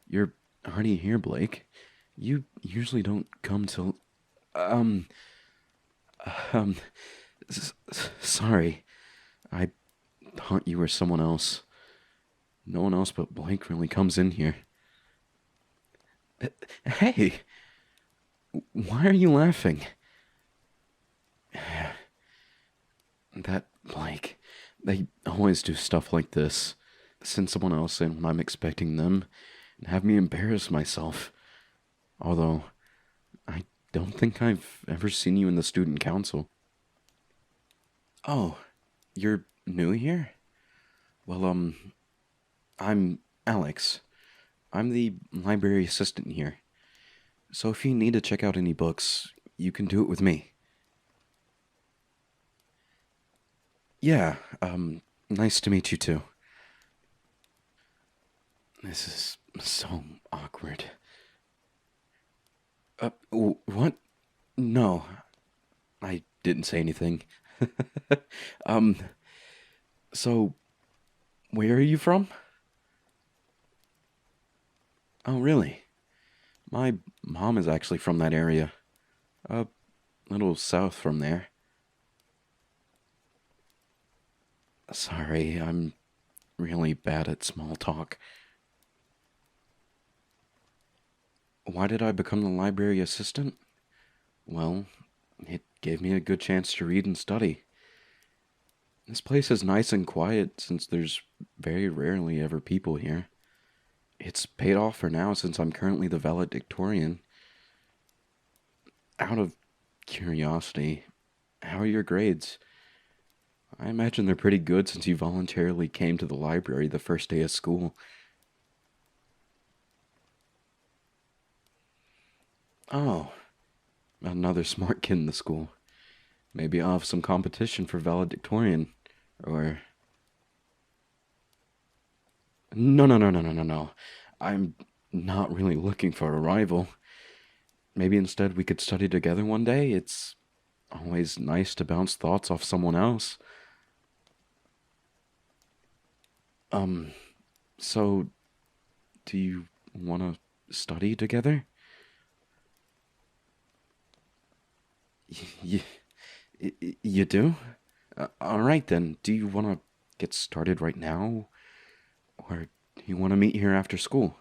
You're already here, Blake. You usually don't come till. Um. Um. Sorry. I thought you were someone else. No one else but Blake really comes in here. Hey! Why are you laughing? That Blake. They always do stuff like this. Send someone else in when I'm expecting them, and have me embarrass myself. Although, I don't think I've ever seen you in the student council. Oh, you're new here? Well, I'm Alex. I'm the library assistant here. So if you need to check out any books, you can do it with me. Yeah, nice to meet you too. This is so awkward. What? No, I didn't say anything. um, so, where are you from? Oh, really? My mom is actually from that area. A little south from there. Sorry, I'm really bad at small talk. Why did I become the library assistant? Well, it gave me a good chance to read and study. This place is nice and quiet since there's very rarely ever people here. It's paid off for now since I'm currently the valedictorian. Out of curiosity, how are your grades? I imagine they're pretty good since you voluntarily came to the library the first day of school. Oh, another smart kid in the school. Maybe I'll have some competition for valedictorian. Or. No, no, no, no, no, no, no. I'm not really looking for a rival. Maybe instead we could study together one day? It's always nice to bounce thoughts off someone else. Um, so, do you want to study together? Y- you do? Alright then, do you want to get started right now? Or do you want to meet here after school?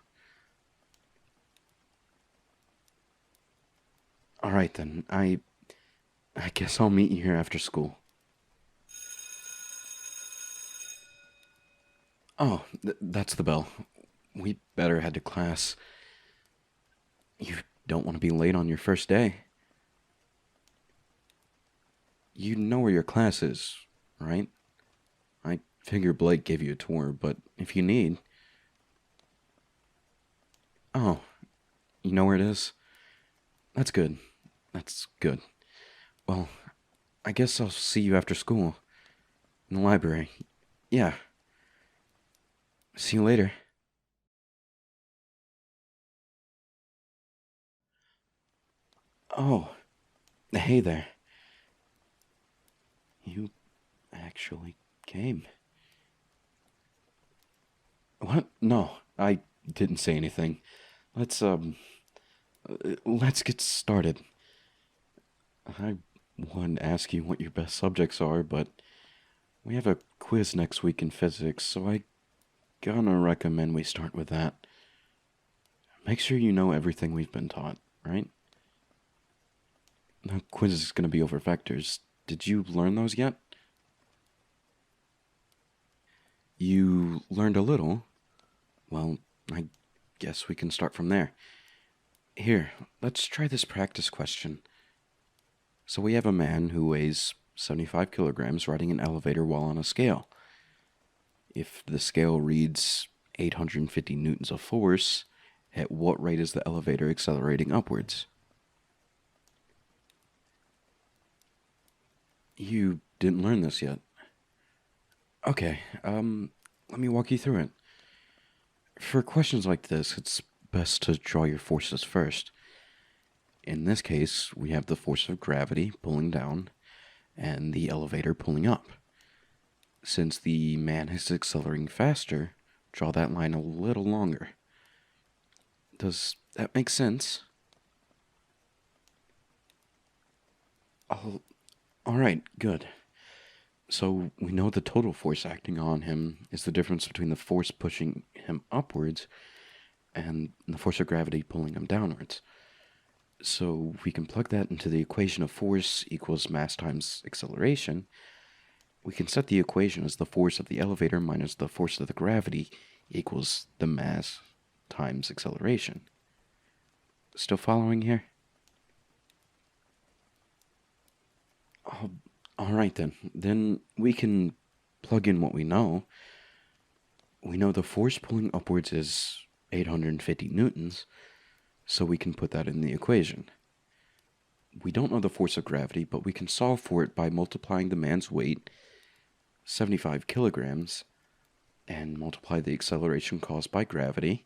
Alright then, I guess I'll meet you here after school. Oh, that's the bell. We better head to class. You don't want to be late on your first day. You know where your class is, right? I figure Blake gave you a tour, but if you need. Oh, you know where it is? That's good. That's good. Well, I guess I'll see you after school. In the library. Yeah. See you later. Oh, hey there. You actually came. What? No, I didn't say anything. Let's, let's get started. I wanted to ask you what your best subjects are, but we have a quiz next week in physics, so I gonna recommend we start with that. Make sure you know everything we've been taught, right? The quiz is gonna be over vectors. Did you learn those yet? You learned a little? Well, I guess we can start from there. Here, let's try this practice question. So we have a man who weighs 75 kilograms riding an elevator while on a scale. If the scale reads 850 newtons of force, at what rate is the elevator accelerating upwards? You didn't learn this yet. Okay, let me walk you through it. For questions like this, it's best to draw your forces first. In this case, we have the force of gravity pulling down, and the elevator pulling up. Since the man is accelerating faster, draw that line a little longer. Does that make sense? Alright, good. So we know the total force acting on him is the difference between the force pushing him upwards and the force of gravity pulling him downwards. So we can plug that into the equation of force equals mass times acceleration. We can set the equation as the force of the elevator minus the force of the gravity equals the mass times acceleration. Still following here? Oh, alright then. Then we can plug in what we know. We know the force pulling upwards is 850 newtons, so we can put that in the equation. We don't know the force of gravity, but we can solve for it by multiplying the man's weight, 75 kilograms, and multiply the acceleration caused by gravity,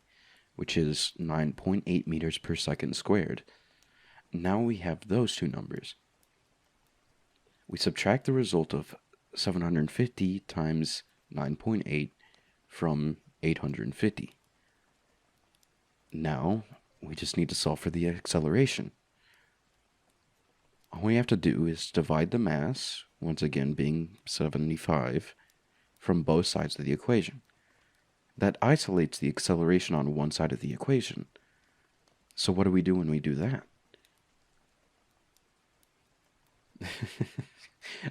which is 9.8 meters per second squared. Now we have those two numbers. We subtract the result of 750 times 9.8 from 850. Now, we just need to solve for the acceleration. All we have to do is divide the mass, once again being 75, from both sides of the equation. That isolates the acceleration on one side of the equation. So what do we do when we do that?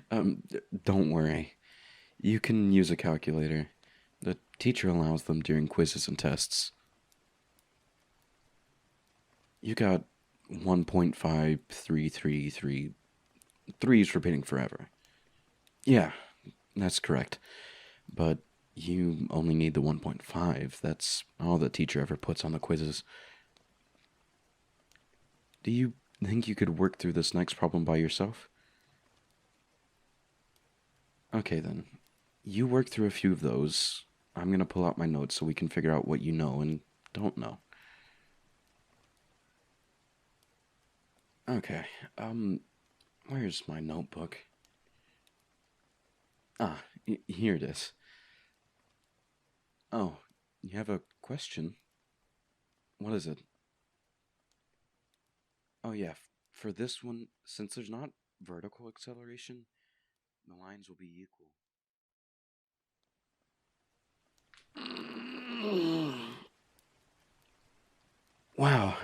Don't worry. You can use a calculator. The teacher allows them during quizzes and tests. You got 1.5333. 3's repeating forever. Yeah, that's correct. But you only need the 1.5. That's all the teacher ever puts on the quizzes. Do you think you could work through this next problem by yourself? Okay then. You work through a few of those. I'm gonna pull out my notes so we can figure out what you know and don't know. Okay, where's my notebook? Ah, here it is. Oh, you have a question? What is it? Oh yeah, for this one, since there's not vertical acceleration, the lines will be equal. Wow,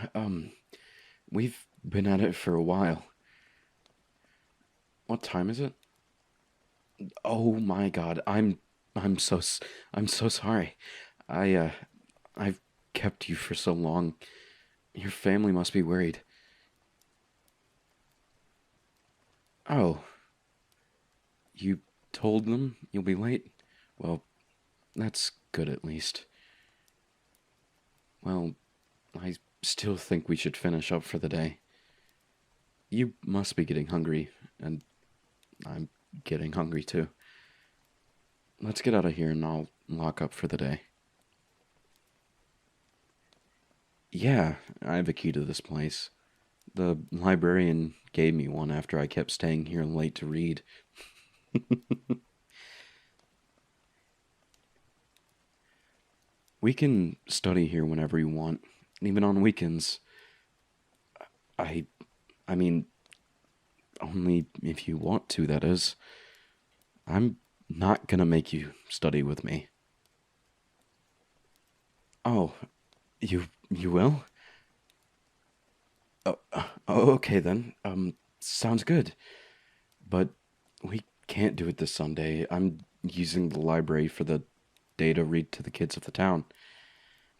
we've been at it for a while. What time is it? Oh my God, I'm so sorry. I've kept you for so long. Your family must be worried. Oh, you told them you'll be late? Well, that's good at least. Well, I still think we should finish up for the day. You must be getting hungry, and I'm getting hungry too. Let's get out of here and I'll lock up for the day. Yeah, I have a key to this place. The librarian gave me one after I kept staying here late to read. We can study here whenever you want, even on weekends. I I mean, only if you want to, that is. I'm not gonna make you study with me. Oh, you will? Okay then. Sounds good. But we can't do it this Sunday. I'm using the library for the day to read to the kids of the town.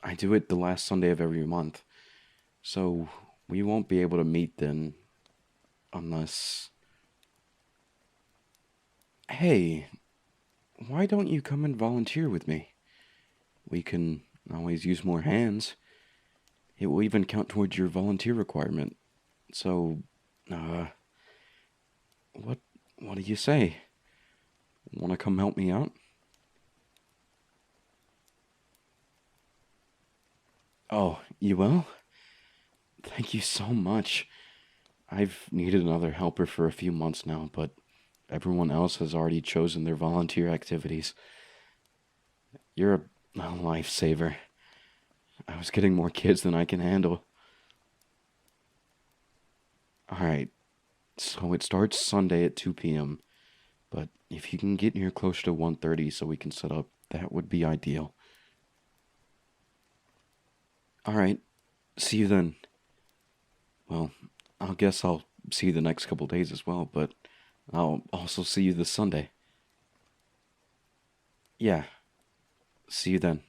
I do it the last Sunday of every month. So we won't be able to meet then unless... Hey, why don't you come and volunteer with me? We can always use more hands. It will even count towards your volunteer requirement. So, what what do you say? Want to come help me out? Oh, you will? Thank you so much. I've needed another helper for a few months now, but Everyone else has already chosen their volunteer activities. You're a lifesaver. I was getting more kids than I can handle. Alright, so it starts Sunday at 2 p.m., but if you can get here closer to 1:30 so we can set up, that would be ideal. Alright, see you then. Well, I guess I'll see you the next couple days as well, but I'll also see you this Sunday. Yeah, see you then.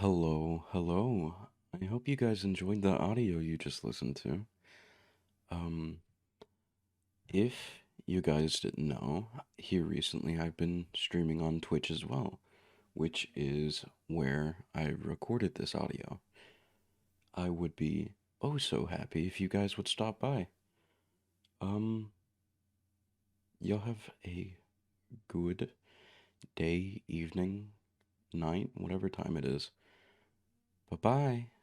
Hello, hello. I hope you guys enjoyed the audio you just listened to. Um, if you guys didn't know, here recently I've been streaming on Twitch as well, which is where I recorded this audio. I would be oh so happy if you guys would stop by. Um, y'all have a good day, evening, night, whatever time it is. Bye bye.